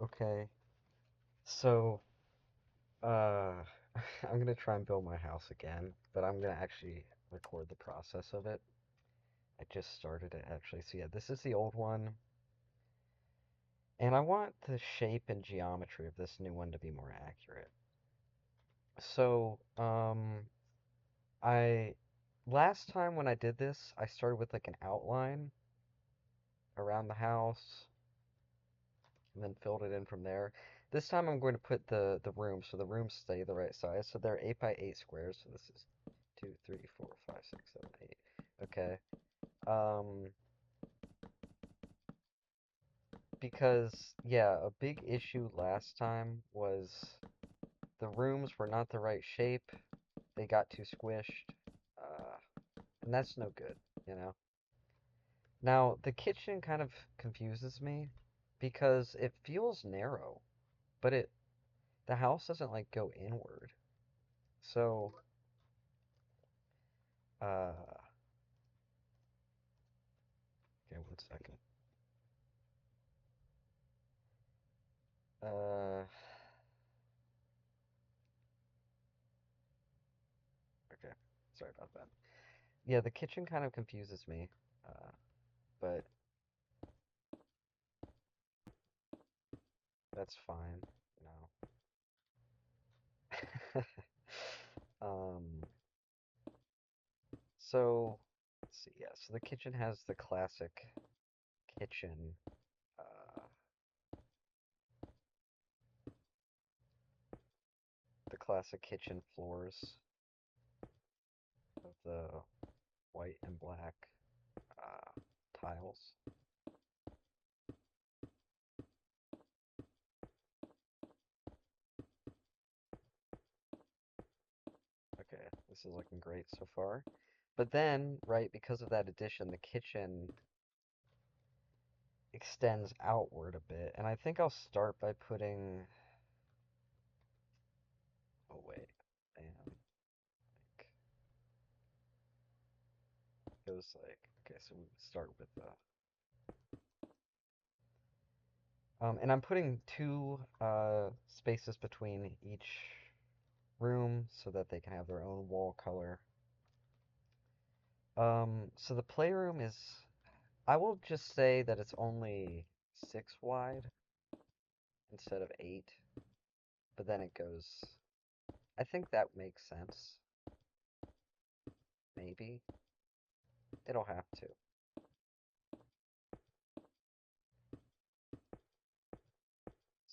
Okay, so, uh, I'm gonna try and build my house again, but I'm gonna actually record the process of it. I just started it actually, so yeah, this is the old one, and I want the shape and geometry of this new one to be more accurate. So, I, last time when I did this, I started with like an outline around the house, and then filled it in from there. This time I'm going to put the rooms, so the rooms stay the right size. So they're 8 by 8 squares. So this is 2, 3, 4, 5, 6, 7, 8. Okay. Um, because yeah, a big issue last time was the rooms were not the right shape. They got too squished. Uh, and that's no good, you know. Now, the kitchen kind of confuses me because it feels narrow, but the house doesn't like go inward. So, uh, okay, one second. Uh, okay, sorry about that. Yeah, the kitchen kind of confuses me, but that's fine. No. So let's see. Yeah, so the kitchen has the classic kitchen, uh, the classic kitchen floors of the white and black uh, tiles. Okay, this is looking great so far. But then, right, because of that addition, the kitchen extends outward a bit. And I think I'll start by putting. Oh, wait. And like, goes like. Okay, so we start with the. And I'm putting two spaces between each room so that they can have their own wall color. So the playroom is. I will just say that it's only 6 wide instead of 8, but then it goes. I think that makes sense. Maybe. It'll have to.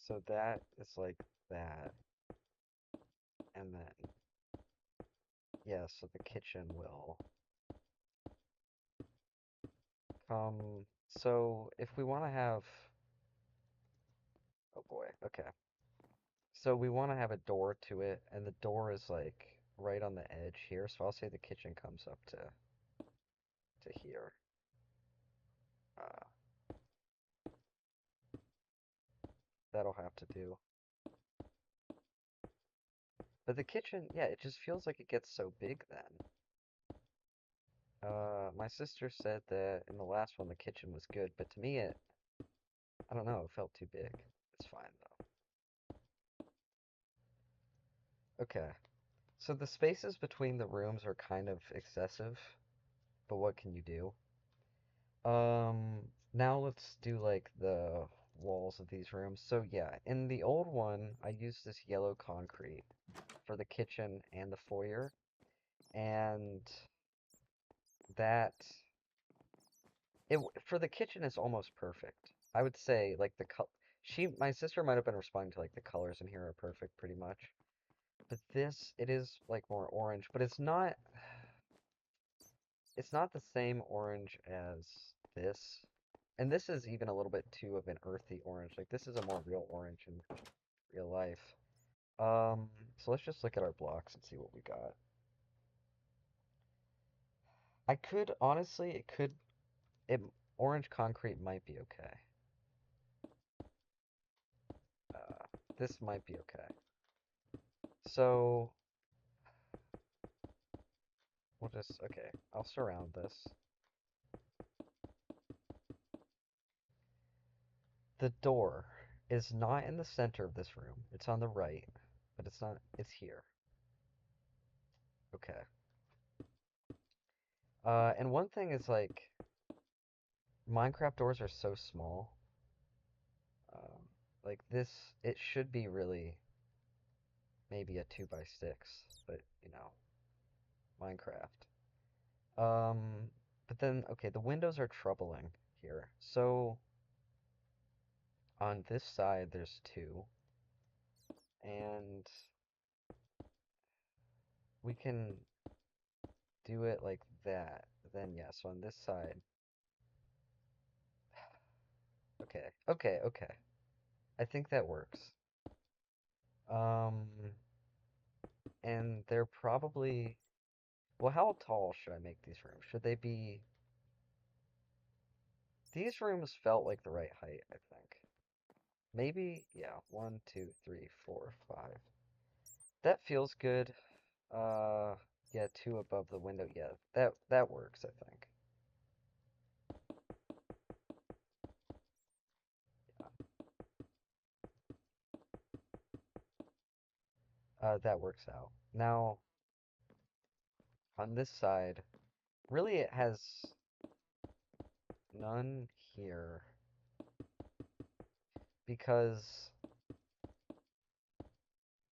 So that is like that. And then, yeah, so the kitchen will come. So if we want to have. Oh boy, okay. So we want to have a door to it, and the door is like right on the edge here. So I'll say the kitchen comes up to here. Uh, that'll have to do. But the kitchen, yeah, it just feels like it gets so big then. My sister said that in the last one the kitchen was good, but to me I don't know, it felt too big. It's fine though. Okay, so the spaces between the rooms are kind of excessive, but what can you do? Now let's do like the walls of these rooms. So yeah, in the old one, I used this yellow concrete for the kitchen and the foyer, and that for the kitchen is almost perfect. I would say like my sister might have been responding to like the colors in here are perfect pretty much. But this, it is like more orange, but it's not the same orange as this. And this is even a little bit too of an earthy orange. Like this is a more real orange in real life. So let's just look at our blocks and see what we got. I could honestly, it orange concrete might be okay. This might be okay. So okay, I'll surround this. The door. is not in the center of this room. It's on the right, but it's not, it's here. Okay. And one thing is like, Minecraft doors are so small. Um, like this, it should be really maybe a 2x6, but you know, Minecraft. But then, okay, the windows are troubling here. So on this side, there's two, and we can do it like that. Then, yeah, so on this side, okay, okay, okay. I think that works. Um, and they're probably, well, how tall should I make these rooms? Should they be, these rooms felt like the right height, I think. Maybe, yeah, one, two, three, four, five. That feels good. Uh, yeah, two above the window. Yeah, that works, I think. That works out. Now, on this side, really it has none here because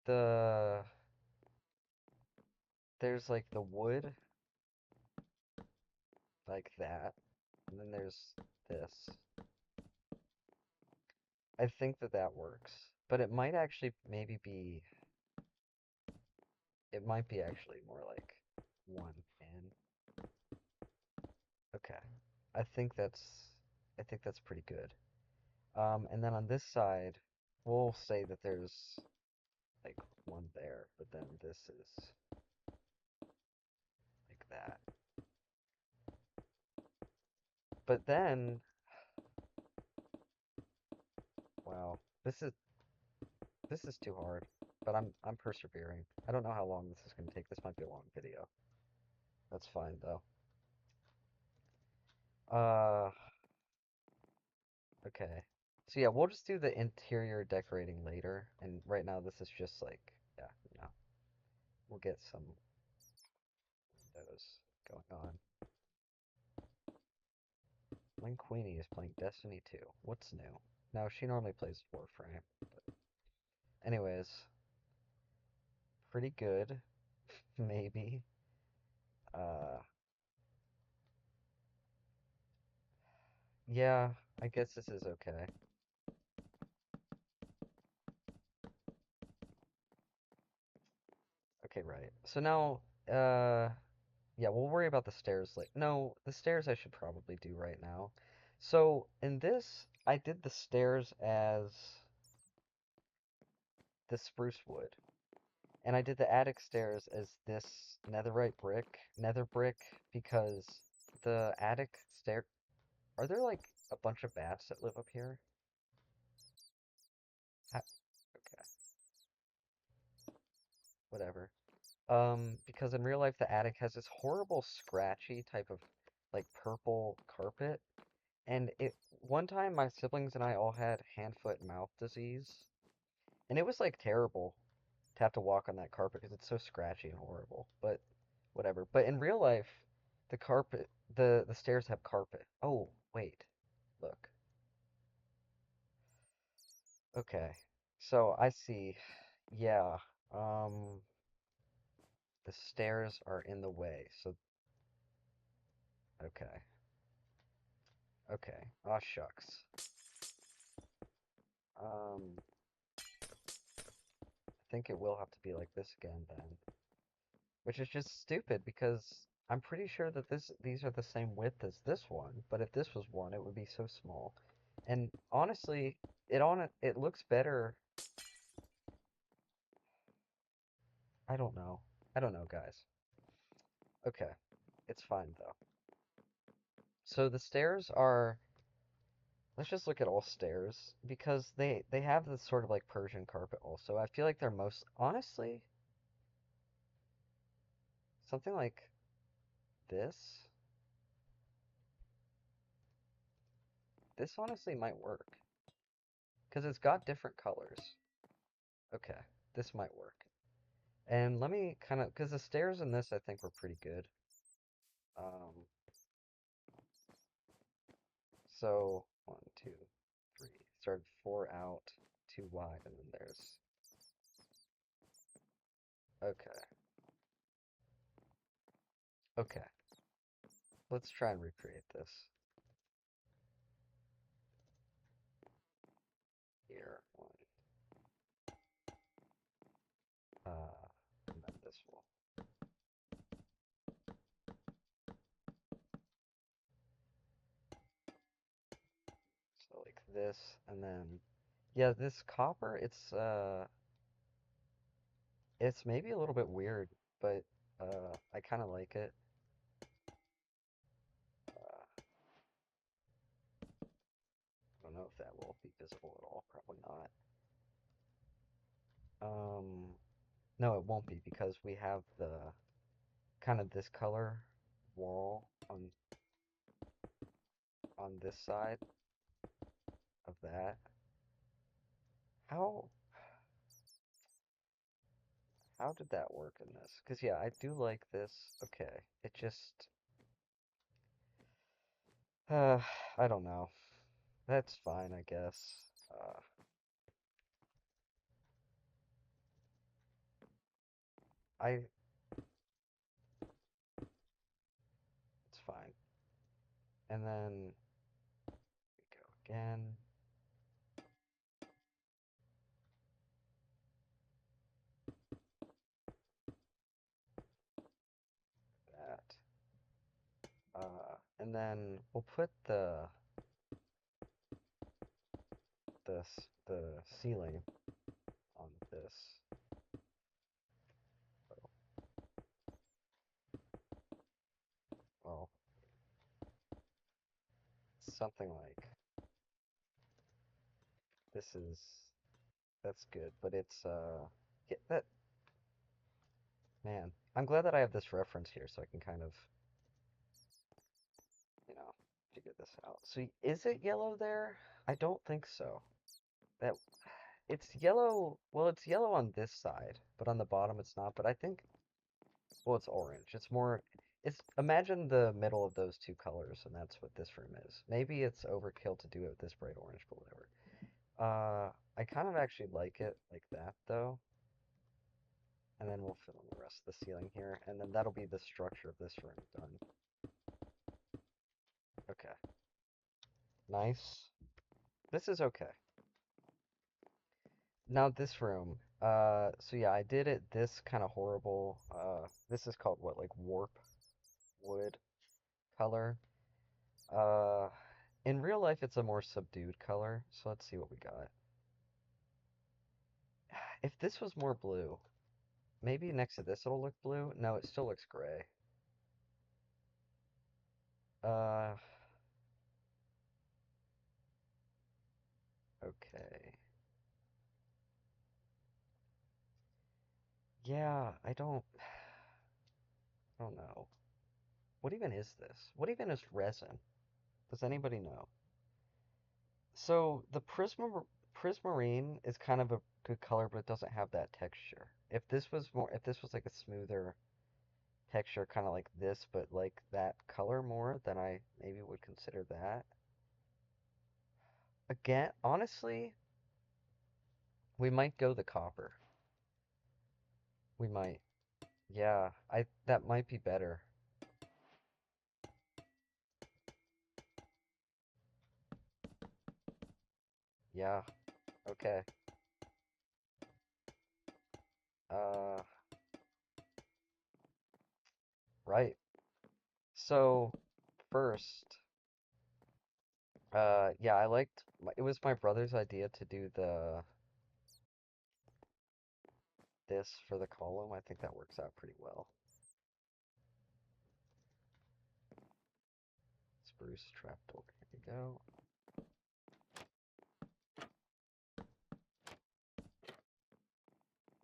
the there's like the wood like that, and then there's this. I think that that works, but it might actually maybe be it might be actually more like one in. Okay. I think that's I think that's pretty good. And then on this side, we'll say that there's like one there, but then this is like that. But then, wow, this is too hard. But I'm persevering. I don't know how long this is going to take. This might be a long video. That's fine though. Uh, okay. So yeah, we'll just do the interior decorating later. And right now this is just like, yeah, you know, we'll get some windows going on. Lynn Queenie is playing Destiny 2. What's new? No, she normally plays Warframe. But anyways, pretty good, maybe. Uh, yeah, I guess this is okay. Okay, right. So now, yeah, we'll worry about the stairs later. No, the stairs I should probably do right now. So in this, I did the stairs as the spruce wood, and I did the attic stairs as this nether brick, because the attic stair. Are there like a bunch of bats that live up here? Okay, whatever. Because in real life the attic has this horrible scratchy type of like purple carpet, and it one time my siblings and I all had hand, foot, and mouth disease, and it was like terrible to have to walk on that carpet because it's so scratchy and horrible. But whatever. But in real life, the carpet, the stairs have carpet. Oh, wait. Look. Okay. So I see. Yeah. Um, the stairs are in the way. So okay. Okay. Aw shucks. I think it will have to be like this again then. Which is just stupid because I'm pretty sure that these are the same width as this one, but if this was one, it would be so small. And honestly, it looks better. I don't know. I don't know, guys. Okay. It's fine though. So the stairs are let's just look at all stairs because they have this sort of like Persian carpet also. I feel like they're most honestly something like this. This honestly might work. Because it's got different colors. Okay, this might work. And let me kind of, because the stairs in this I think were pretty good. Um, so, 1, 2, 3. Started 4 out, 2 wide, and then there's... Okay. Okay. Let's try and recreate this. Here, 1. And then this will... So like this, and then... Yeah, this copper, it's maybe a little bit weird, but, I kind of like it. Uh, I don't know if that will be visible at all. Probably not. No, it won't be because we have the kind of this color wall on this side of that. How how did that work in this? Because yeah, I do like this. Okay, it just uh I don't know. That's fine, I guess. I it's fine. And then we go again. That. And then we'll put the ceiling on this. Well, something like this is that's good, but it's yeah, that man. I'm glad that I have this reference here so I can kind of, you know, figure this out. So is it yellow there? I don't think so. That it's yellow. Well, it's yellow on this side, but on the bottom it's not. But I think well, it's orange. It's more it's imagine the middle of those two colors, and that's what this room is. Maybe it's overkill to do it with this bright orange, but whatever. I kind of actually like it like that though. And then we'll fill in the rest of the ceiling here, and then that'll be the structure of this room done. Okay. Nice. This is okay. Now this room. So yeah, I did it this kind of horrible, this is called what, like warp wood color. Uh, in real life it's a more subdued color, so let's see what we got. If this was more blue, maybe next to this it'll look blue. No, it still looks gray. Uh, okay. Yeah, I don't know. What even is this? What even is resin? Does anybody know? So the prismarine is kind of a good color, but it doesn't have that texture. If this was like a smoother texture, kind of like this, but like that color more, then I maybe would consider that. Again, honestly, we might go the copper. We might. Yeah, I that might be better. Yeah, okay. Uh, right. So, first, yeah, it was my brother's idea to do this for the column. I think that works out pretty well. Spruce trapdoor. Here we go.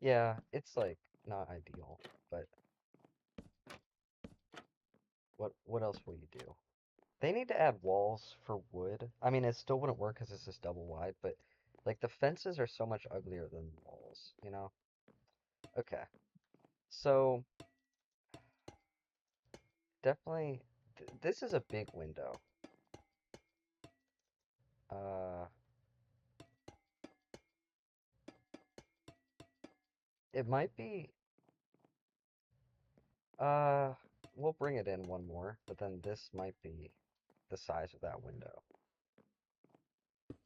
Yeah, it's like not ideal, but what else will you do? They need to add walls for wood. I mean, it still wouldn't work because this is double wide, but Like the fences are so much uglier than the walls, you know? Okay. So definitely this is a big window. Uh it might be uh we'll bring it in one more, but then this might be the size of that window.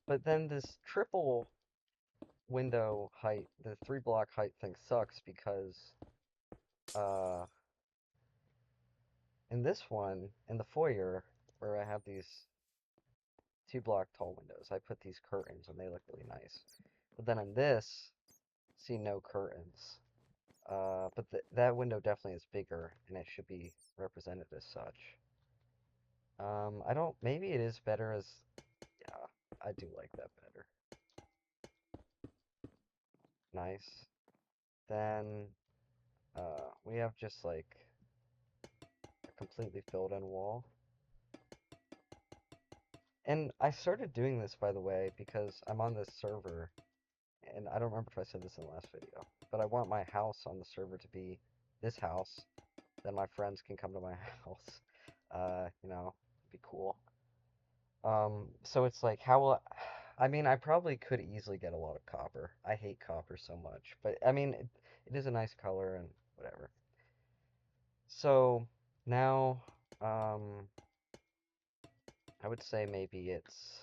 But then this triple window height, the 3 block height thing sucks because uh in this one, in the foyer, where I have these 2 block tall windows, I put these curtains and they look really nice. But then in this, see no curtains. But that window definitely is bigger and it should be represented as such. I don't, maybe it is better as, yeah, I do like that better. Nice. Then, we have just like a completely filled in wall. And I started doing this, by the way, because I'm on this server, and I don't remember if I said this in the last video, but I want my house on the server to be this house, then my friends can come to my house. You know, it'd be cool. So it's like, how will I mean, I probably could easily get a lot of copper. I hate copper so much, but I mean, it is a nice color and whatever. So now, um, I would say maybe it's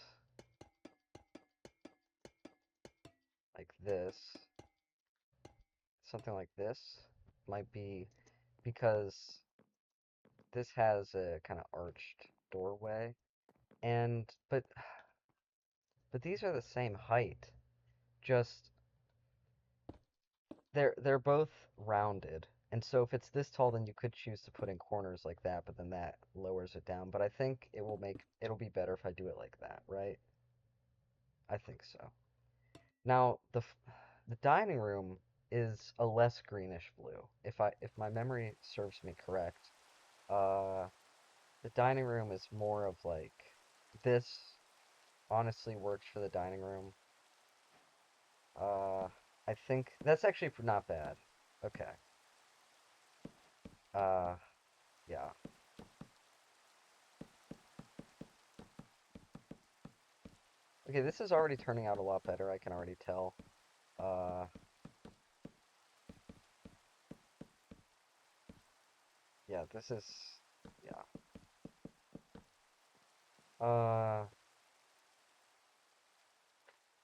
like this, something like this might be because this has a kind of arched doorway, and but these are the same height, just they're both rounded. And so if it's this tall, then you could choose to put in corners like that, but then that lowers it down. But I think it'll be better if I do it like that, right? I think so. Now, the dining room is a less greenish blue. If my memory serves me correct, uh the dining room is more of like this honestly works for the dining room. Uh I think that's actually not bad. Okay. Uh yeah. Okay, this is already turning out a lot better, I can already tell. Uh, yeah, this is, yeah. Uh,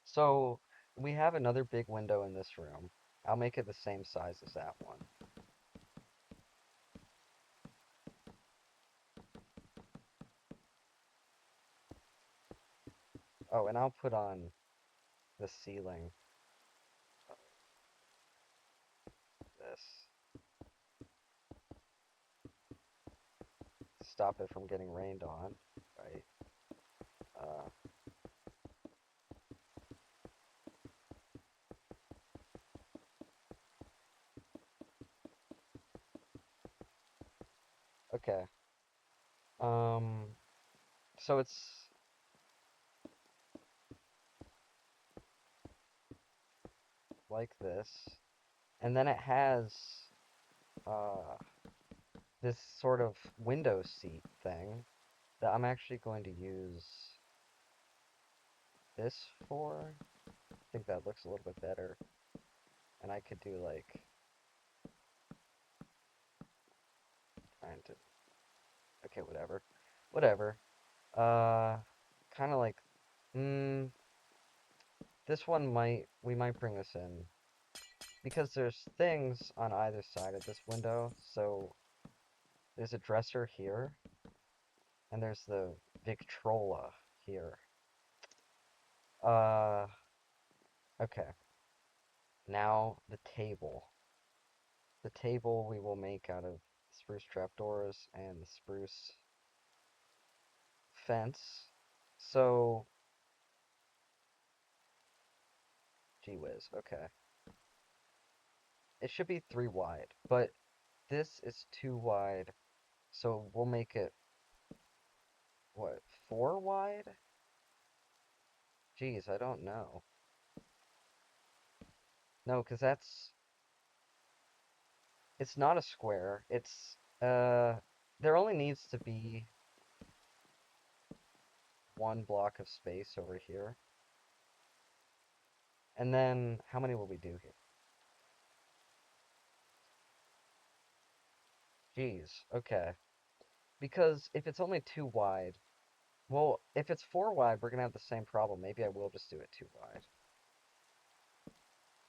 so we have another big window in this room. I'll make it the same size as that one. Oh, and I'll put on the ceiling of this. Stop it from getting rained on, right? Uh, okay. Um, so it's like this, and then it has, uh, this sort of window seat thing that I'm actually going to use this for. I think that looks a little bit better. And I could do like, trying to, okay, whatever. Whatever. Uh, kind of like, mm, this one we might bring this in. Because there's things on either side of this window. So there's a dresser here. And there's the Victrola here. Uh, okay. Now the table. The table we will make out of spruce trapdoors and the spruce fence. So, gee whiz, okay. It should be 3 wide, but this is 2 wide, so we'll make it, what, 4 wide? Geez, I don't know. No, because it's not a square. There only needs to be one block of space over here. And then, how many will we do here? Jeez, okay. Because if it's only 2 wide, well, if it's 4 wide, we're gonna have the same problem. Maybe I will just do it 2 wide.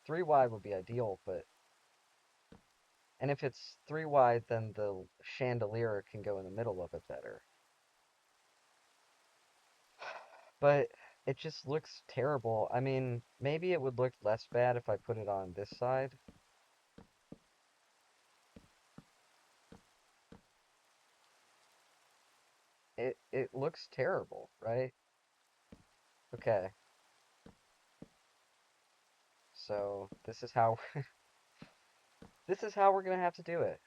3 wide would be ideal, but... And if it's 3 wide, then the chandelier can go in the middle of it better. But it just looks terrible. I mean, maybe it would look less bad if I put it on this side. It looks terrible, right? Okay, so this is how we're gonna have to do it.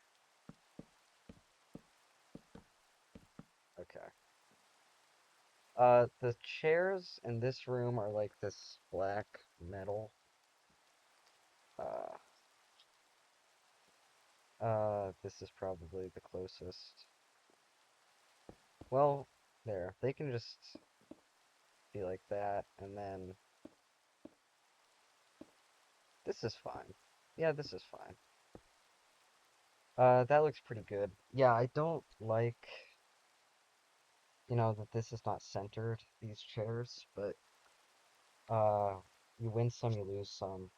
Okay. The chairs in this room are like this black metal. Uh, this is probably the closest. Well, there. They can just be like that, and then this is fine. Yeah, this is fine. That looks pretty good. Yeah, I don't like, that this is not centered, these chairs, but, you win some, you lose some,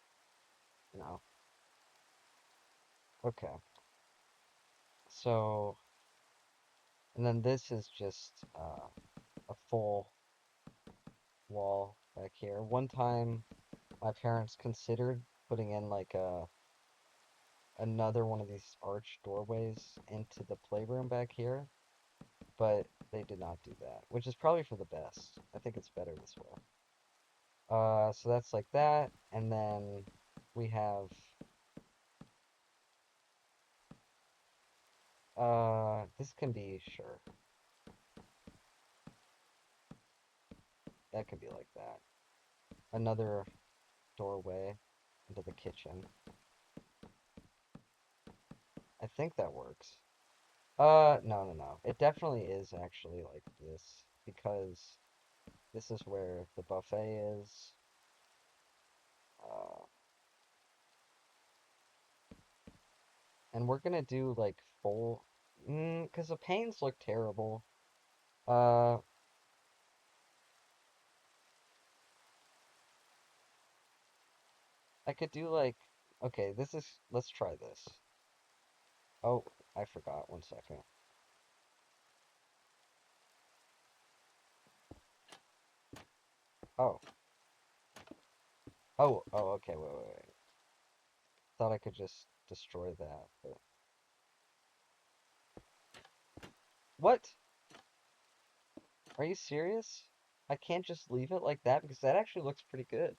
you know. Okay. So, and then this is just, a full wall back here. One time, my parents considered putting in, like, another one of these arched doorways into the playroom back here, but they did not do that, which is probably for the best. I think it's better this way. So that's like that, and then we have, this can be, sure, that could be like that. Another doorway into the kitchen. I think that works. No, no, no. It definitely is actually like this, because this is where the buffet is. Uh, and we're gonna do like full, because the panes look terrible. Uh, I could do like, okay, let's try this. Oh, I forgot, 1 second. Oh, okay, wait. Thought I could just destroy that, but... What? Are you serious? I can't just leave it like that because that actually looks pretty good.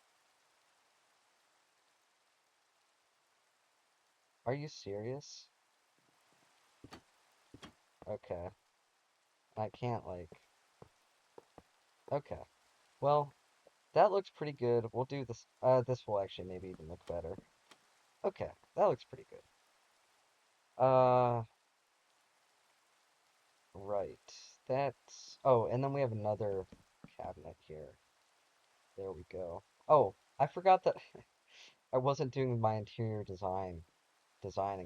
Are you serious? Okay. I can't, like... Okay. Well, that looks pretty good. We'll do this. This will actually maybe even look better. Okay, that looks pretty good. Uh, right. That's... Oh, and then we have another cabinet here. There we go. Oh, I forgot that I wasn't doing my interior designing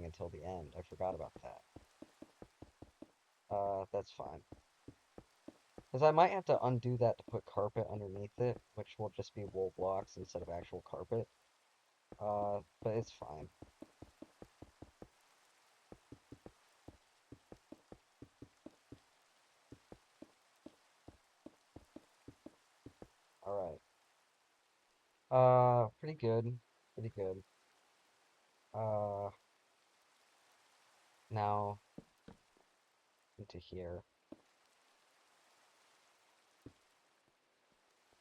until the end. I forgot about that. That's fine. Because I might have to undo that to put carpet underneath it, which will just be wool blocks instead of actual carpet. But it's fine. Alright. Pretty good. Pretty good. Uh, now into here.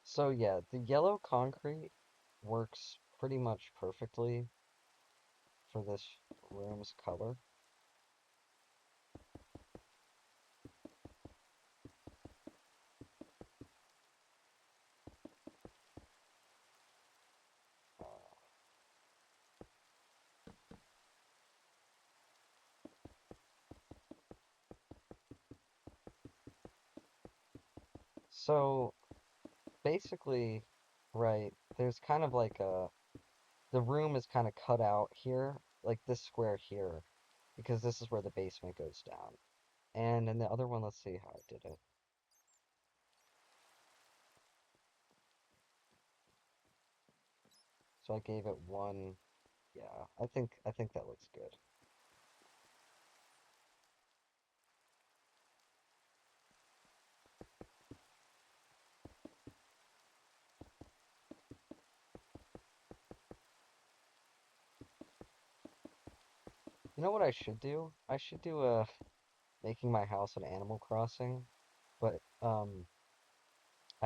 So yeah, the yellow concrete works pretty much perfectly for this room's color. Uh, So basically, right, there's kind of like the room is kind of cut out here, like this square here, because this is where the basement goes down. And in the other one, let's see how I did it. So I gave it one, yeah, I think that looks good. You know what I should do? I should do a making my house an Animal Crossing, but I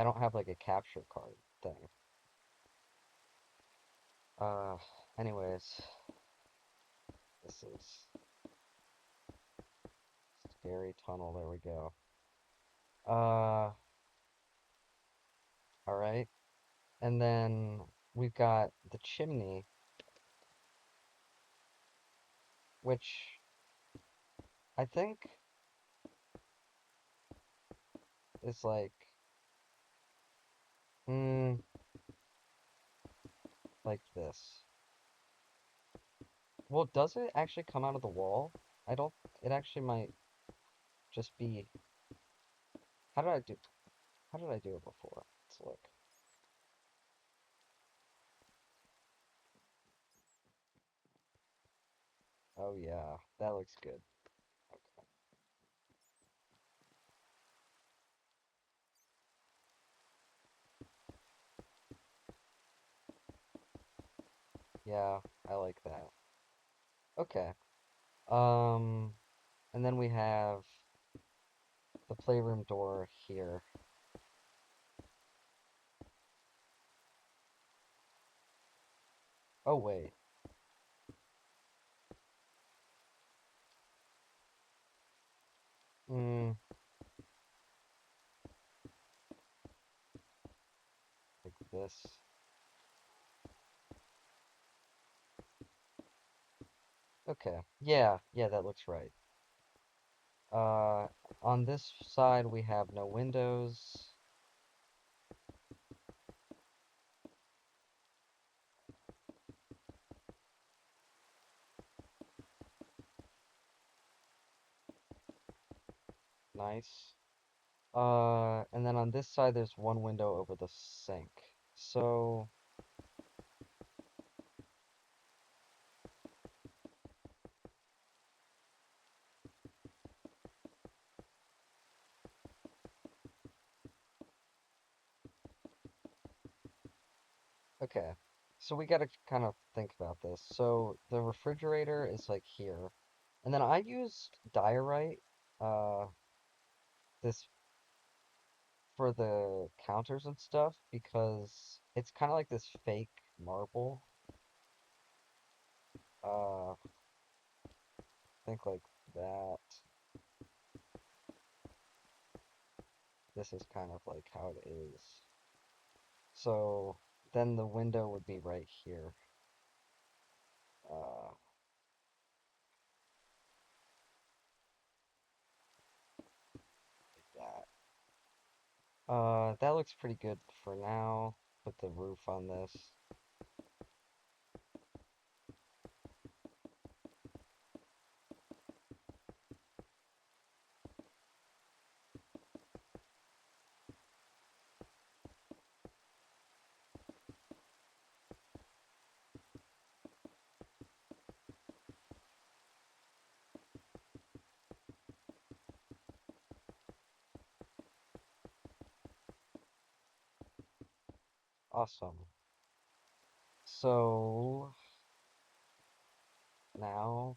don't have like a capture card thing. Uh, anyways, this is scary tunnel. There we go. All right. And then we've got the chimney, which I think is mm, like this. Well, does it actually come out of the wall? I don't, it actually might just be, how did I do, how did I do it before? Let's look. Oh yeah, that looks good. Okay. Yeah, I like that. Okay. Um, and then we have the playroom door here. Oh wait. Mm, like this. Okay. Yeah, yeah, that looks right. Uh, on this side we have no windows. Nice. And then on this side there's one window over the sink. So, okay. So we gotta kind of think about this. So the refrigerator is like here. And then I used diorite, uh, this for the counters and stuff because it's kind of like this fake marble. I think like that. This is kind of like how it is. So then the window would be right here. Uh, like that. That looks pretty good for now. Put the roof on this. Awesome. So now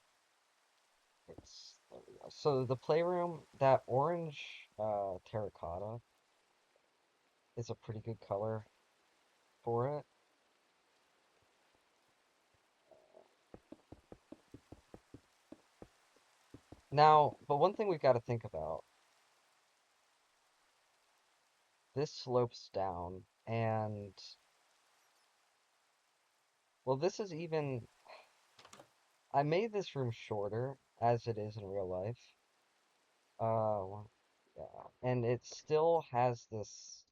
there we go. So the playroom, that orange terracotta is a pretty good color for it. Now, but one thing we've got to think about, this slopes down, and, well, this is even, I made this room shorter, as it is in real life. Uh, Yeah, and it still has this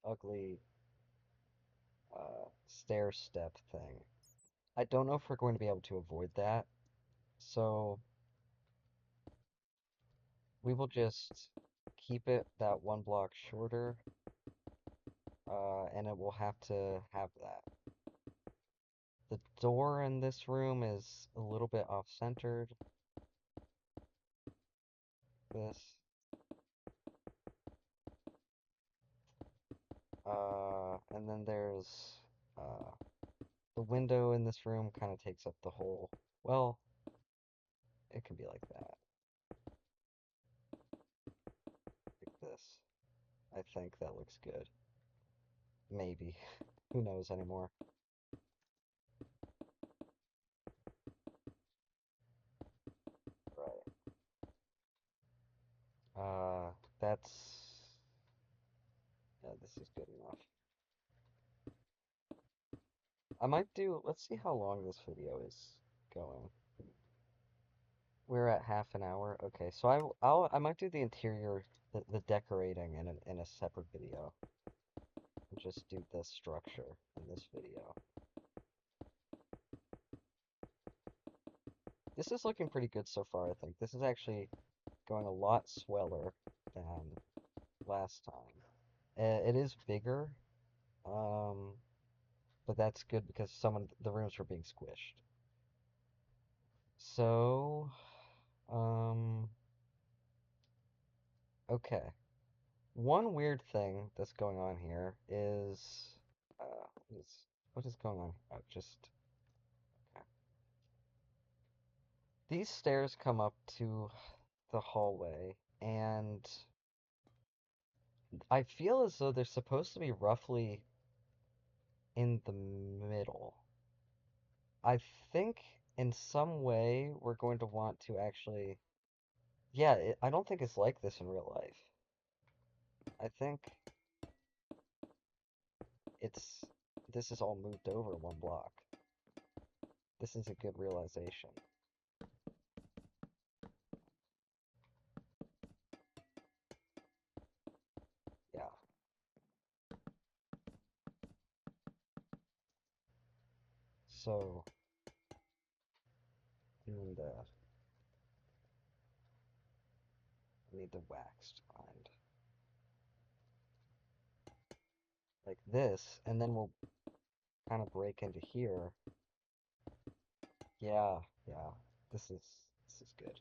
ugly stair step thing. I don't know if we're going to be able to avoid that, so we will just keep it that one block shorter, and it will have to have that. The door in this room is a little bit off-centered. This, and then there's uh, the window in this room kind of takes up the whole. Well, it can be like that, like this. I think that looks good. Maybe. Who knows anymore? Right. Uh, that's... Yeah, this is good enough. I might do... Let's see how long this video is going. We're at half an hour. Okay, so I might do the interior, the decorating in a separate video. And just do this structure in this video. This is looking pretty good so far, I think. This is actually going a lot sweller than last time. It is bigger, um, but that's good because some of the rooms were being squished. So, um, okay. One weird thing that's going on here is, what is going on? Oh, just, okay. These stairs come up to the hallway, and I feel as though they're supposed to be roughly in the middle. I think in some way we're going to want to actually, yeah, I don't think it's like this in real life. I think it's, this is all moved over one block. This is a good realization. Yeah. So, and I need the waxed find. Like this, and then we'll kind of break into here. Yeah, yeah. This is good.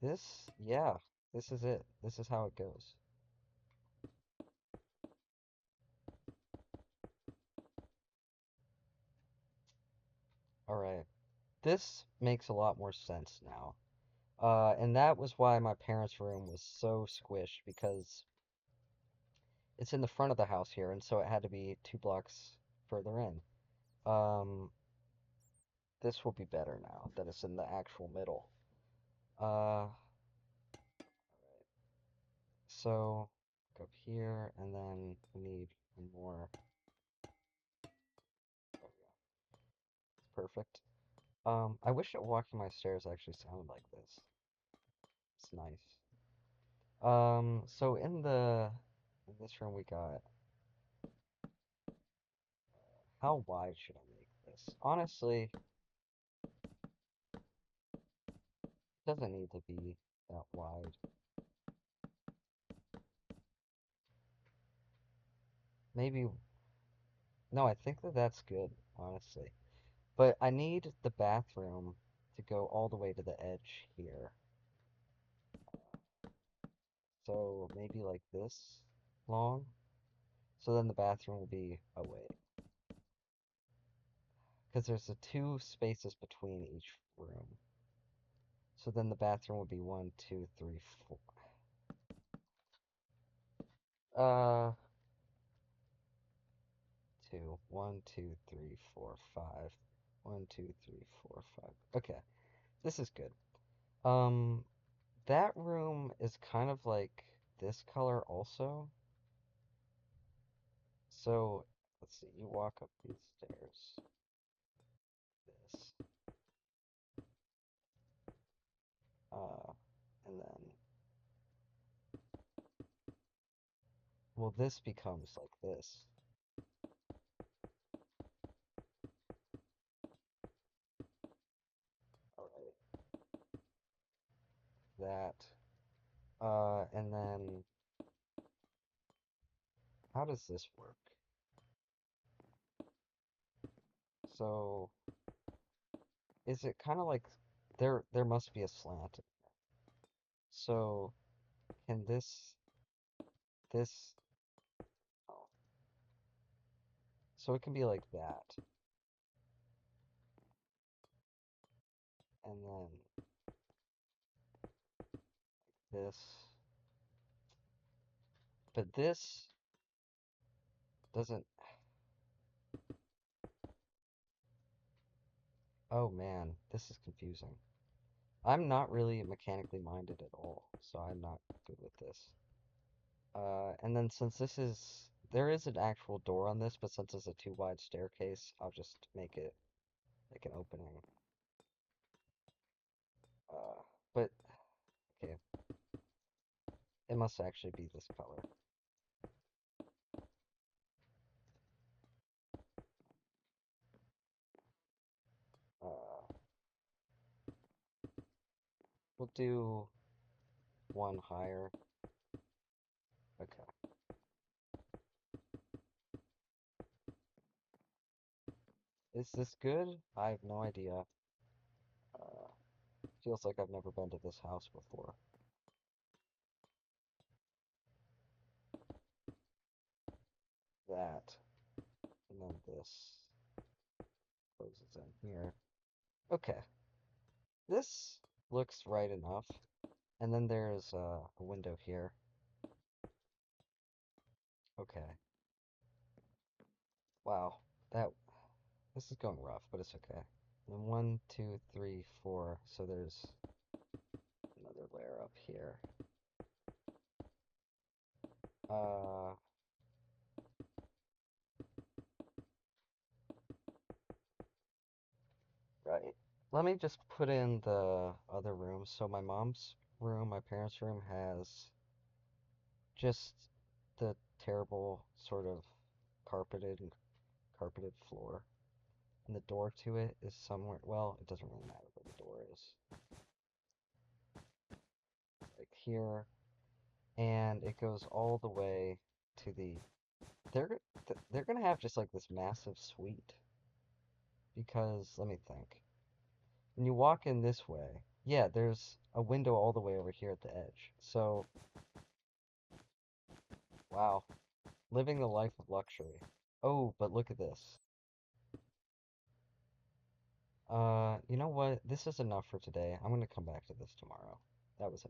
This, yeah, this is it. This is how it goes. All right. This makes a lot more sense now. And that was why my parents' room was so squished because it's in the front of the house here, and so it had to be 2 blocks further in. Um, this will be better now that it's in the actual middle. Uh, so go up here, and then we need more. There we go. It's perfect. I wish that walking my stairs actually sounded like this. It's nice. So in this room we got, how wide should I make this? Honestly, it doesn't need to be that wide. Maybe, no, I think that that's good, honestly. But I need the bathroom to go all the way to the edge here. So maybe like this long. So then the bathroom will be, oh wait. Because there's the 2 spaces between each room. So then the bathroom would be 1, 2, 3, 4. Uh, 2. 1, 2, 3, 4, 5. 1, 2, 3, 4, 5. Okay, this is good. Um, that room is kind of like this color also. So, let's see, you walk up these stairs. This. Uh, and then, well, this becomes like this. Alright, that. And then, how does this work? So, is it kind of like there must be a slant. So, can this oh, so it can be like that. And then this, but this doesn't. Oh man, this is confusing. I'm not really mechanically minded at all, so I'm not good with this. And then since there is an actual door on this, but since it's a too wide staircase, I'll just make it like an opening. Uh, but okay, it must actually be this color. Uh, we'll do one higher. Okay. Is this good? I have no idea. Uh, feels like I've never been to this house before. That, and then this closes in here. Okay, this looks right enough. And then there's a window here. Okay. Wow, that this is going rough, but it's okay. And then one, two, three, four. So there's another layer up here. Uh, right. Let me just put in the other rooms. So my mom's room, my parents' room has just the terrible sort of carpeted floor. And the door to it is somewhere, well, it doesn't really matter where the door is. Like here, and it goes all the way to they're they're gonna have just like this massive suite because let me think. When you walk in this way, yeah, there's a window all the way over here at the edge. So, wow, living the life of luxury. Oh, but look at this. You know what? This is enough for today. I'm gonna come back to this tomorrow. That was